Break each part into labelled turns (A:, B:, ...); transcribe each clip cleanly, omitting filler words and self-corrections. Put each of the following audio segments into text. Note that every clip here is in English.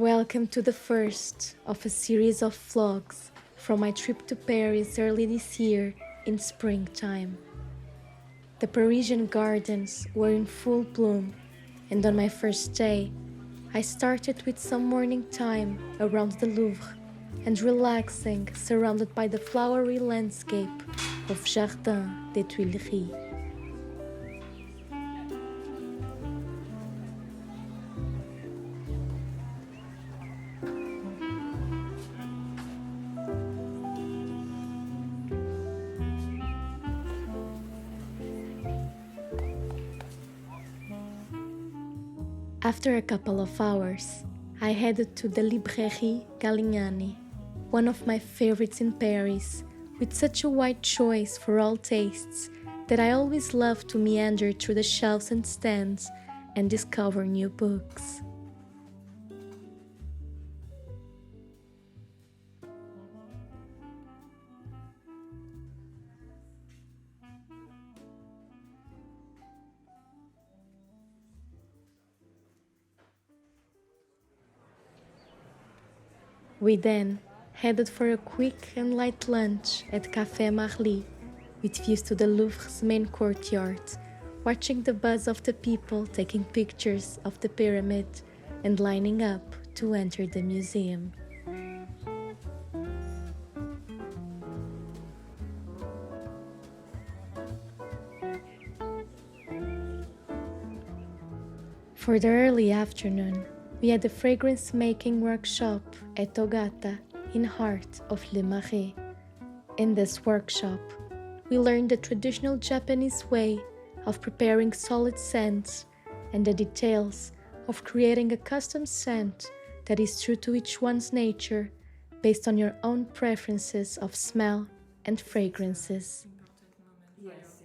A: Welcome to the first of a series of vlogs from my trip to Paris early this year in springtime. The Parisian gardens were in full bloom, and on my first day, I started with some morning time around the Louvre and relaxing surrounded by the flowery landscape of Jardin des Tuileries. After a couple of hours, I headed to the Librairie Galignani, one of my favorites in Paris, with such a wide choice for all tastes that I always love to meander through the shelves and stands and discover new books. We then headed for a quick and light lunch at Café Marly, with views to the Louvre's main courtyard, watching the buzz of the people taking pictures of the pyramid and lining up to enter the museum. For the early afternoon, we had a fragrance-making workshop at OGATA in heart of Le Marais. In this workshop, we learned the traditional Japanese way of preparing solid scents and the details of creating a custom scent that is true to each one's nature based on your own preferences of smell and fragrances.
B: Yes.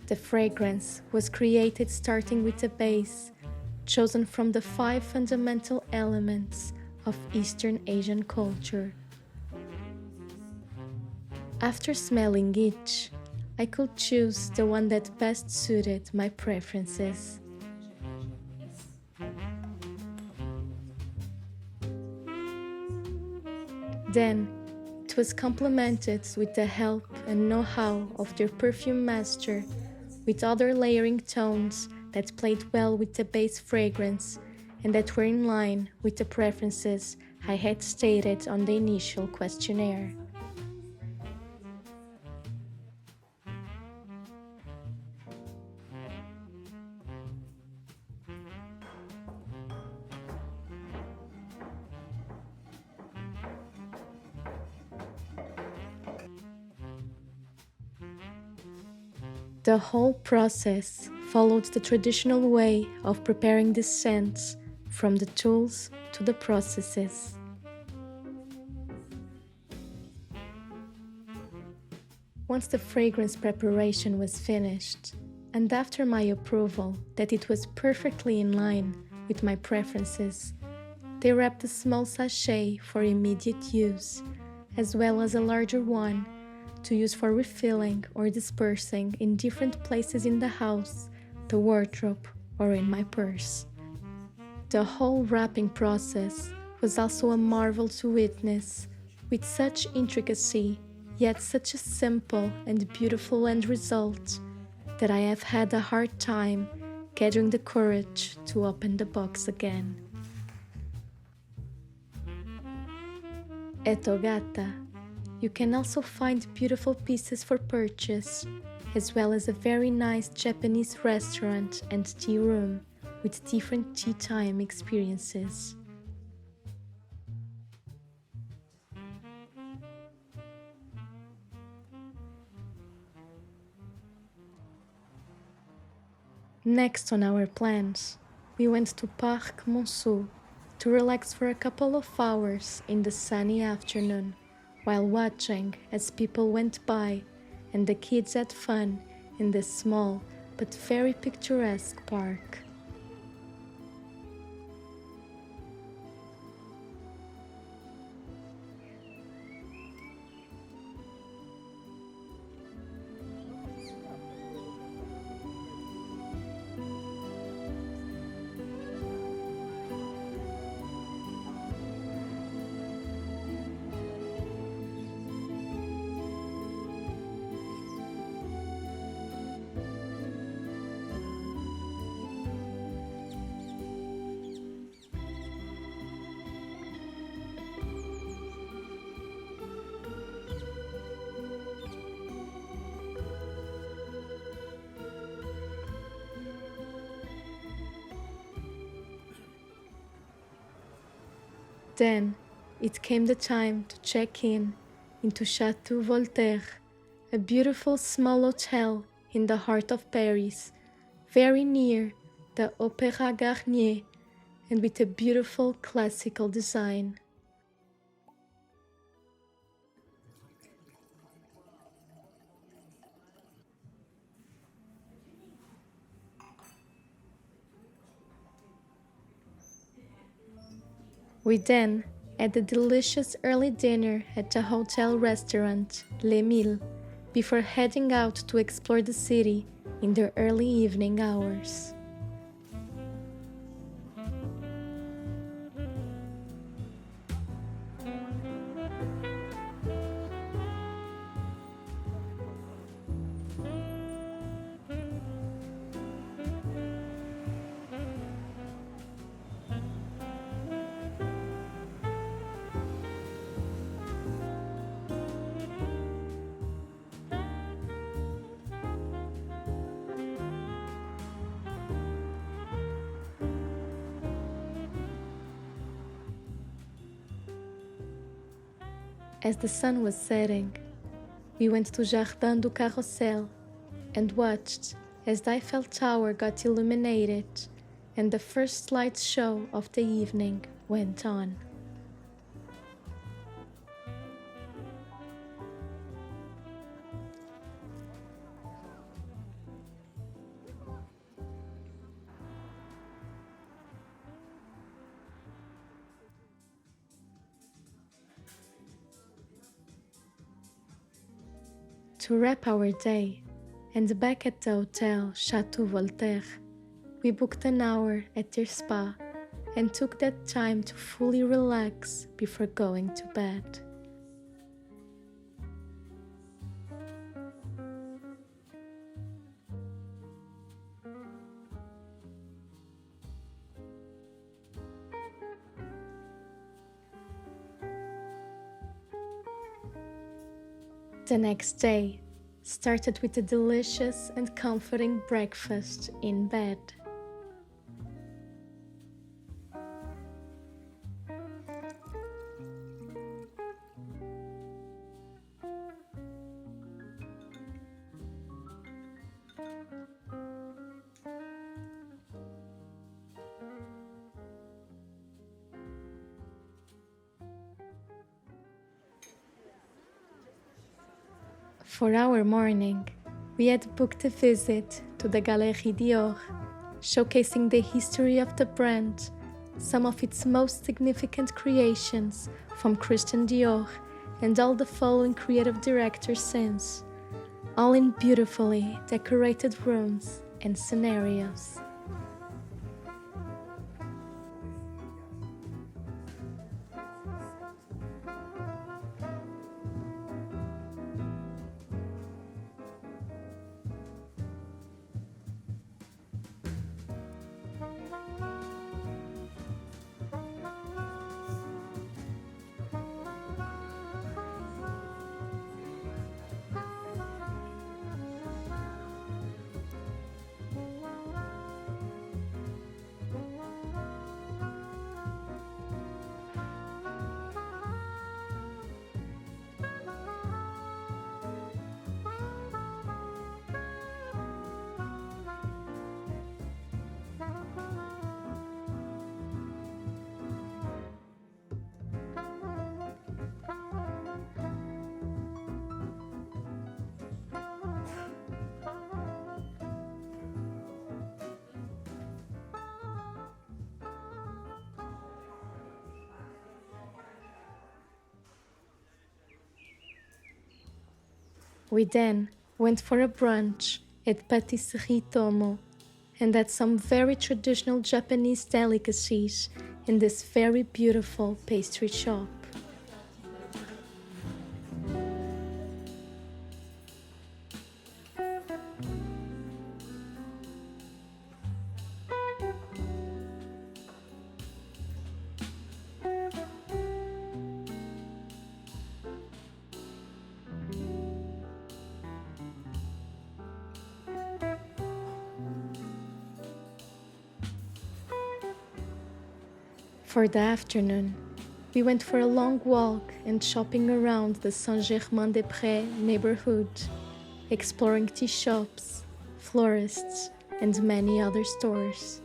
A: The fragrance was created starting with a base chosen from the 5 fundamental elements of Eastern Asian culture. After smelling each, I could choose the one that best suited my preferences. Then, it was complemented with the help and know-how of their perfume master, with other layering tones that played well with the base fragrance and that were in line with the preferences I had stated on the initial questionnaire. The whole process followed the traditional way of preparing these scents, from the tools to the processes. Once the fragrance preparation was finished, and after my approval that it was perfectly in line with my preferences, they wrapped a small sachet for immediate use, as well as a larger one to use for refilling or dispersing in different places in the house, the wardrobe, or in my purse. The whole wrapping process was also a marvel to witness, with such intricacy, yet such a simple and beautiful end result, that I have had a hard time gathering the courage to open the box again. At OGATA, you can also find beautiful pieces for purchase, as well as a very nice Japanese restaurant and tea room with different tea time experiences. Next on our plans, we went to Parc Monceau to relax for a couple of hours in the sunny afternoon, while watching as people went by and the kids had fun in this small but very picturesque park. Then it came the time to check in into Château Voltaire, a beautiful small hotel in the heart of Paris, very near the Opéra Garnier and with a beautiful classical design. We then had a delicious early dinner at the hotel restaurant Les Milles before heading out to explore the city in the early evening hours. As the sun was setting, we went to Jardin du Carrousel and watched as the Eiffel Tower got illuminated and the first light show of the evening went on. To wrap our day, and back at the hotel Château Voltaire, we booked an hour at their spa and took that time to fully relax before going to bed. The next day started with a delicious and comforting breakfast in bed. For our morning, we had booked a visit to the Galerie Dior, showcasing the history of the brand, some of its most significant creations from Christian Dior and all the following creative directors since, all in beautifully decorated rooms and scenarios. We then went for a brunch at Patisserie Tomo and had some very traditional Japanese delicacies in this very beautiful pastry shop. For the afternoon, We went for a long walk and shopping around the Saint-Germain-des-Près neighborhood, exploring tea shops, florists, and many other stores.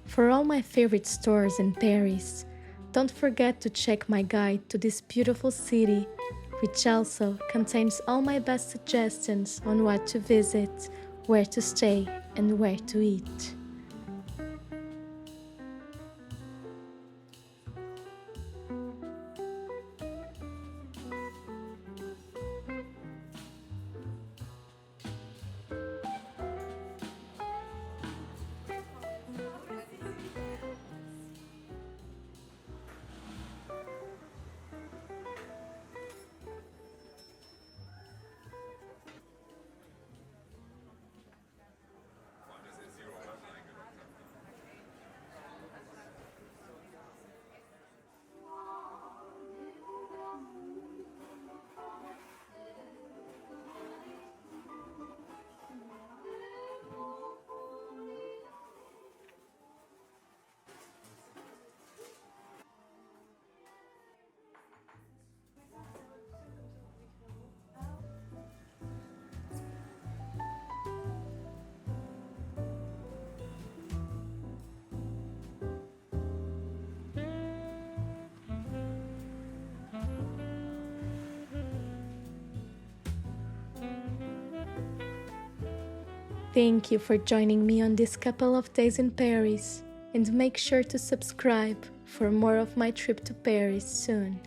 A: For all my favorite stores in Paris, don't forget to check my guide to this beautiful city, which also contains all my best suggestions on what to visit, where to stay, and where to eat. Thank you for joining me on this couple of days in Paris, and make sure to subscribe for more of my trip to Paris soon.